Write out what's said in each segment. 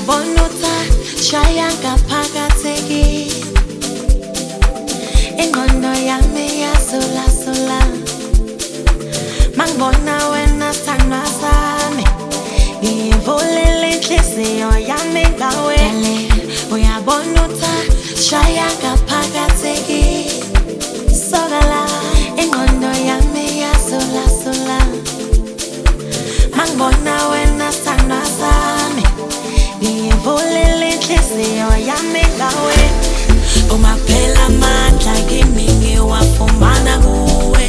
uyabona uthashaya ngaphakathi ingqondo yami iyazulazula mangibona wena sithandwa sami ngiyivulile inhliziyo yami ngawe uyabona uthashaya ngaphakathi sokala ingqondo yami iyazulazula mangibona wena sithandwa sami ngiyivulile inhliziyo yami ngawe uma kuphela amandla kimi ngiwafumana kuwe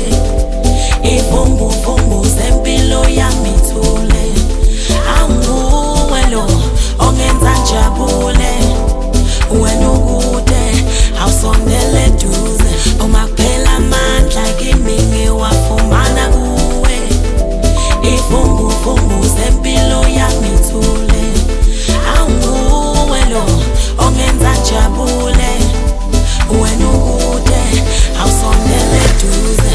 ivumbuvumbu zempilo yami ithule anguwe lo ongenza njabule wena ukude awusondele eduze uma kuphela amandla kimi ngiwafumana kuwe ivumbuvumbu zempilo yami ithule anguwe lo ongenza njabule wena ukude awusondele eduze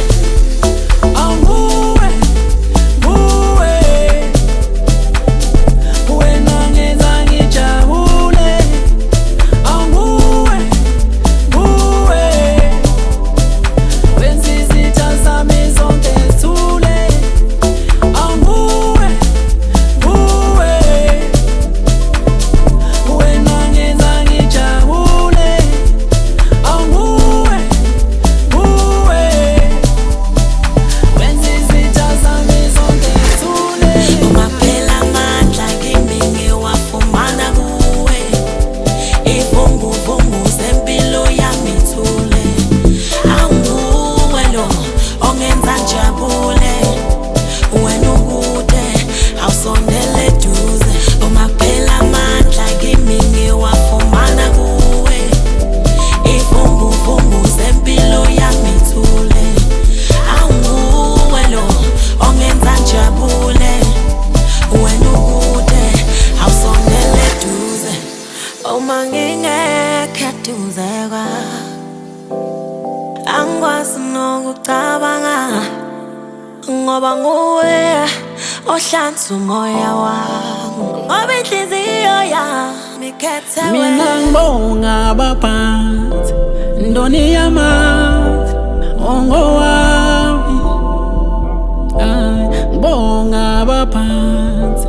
uma ngingekho eduzekwa angikwazi nokucabanga ngoba nguwe ohlanza umoya wami ngoba inhliziyo yami ikhethe wena mina ngibonga abaphansi ndoni yamanzi ongowami ngibonga abaphansi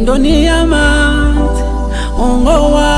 ndoni yamanzi ongowami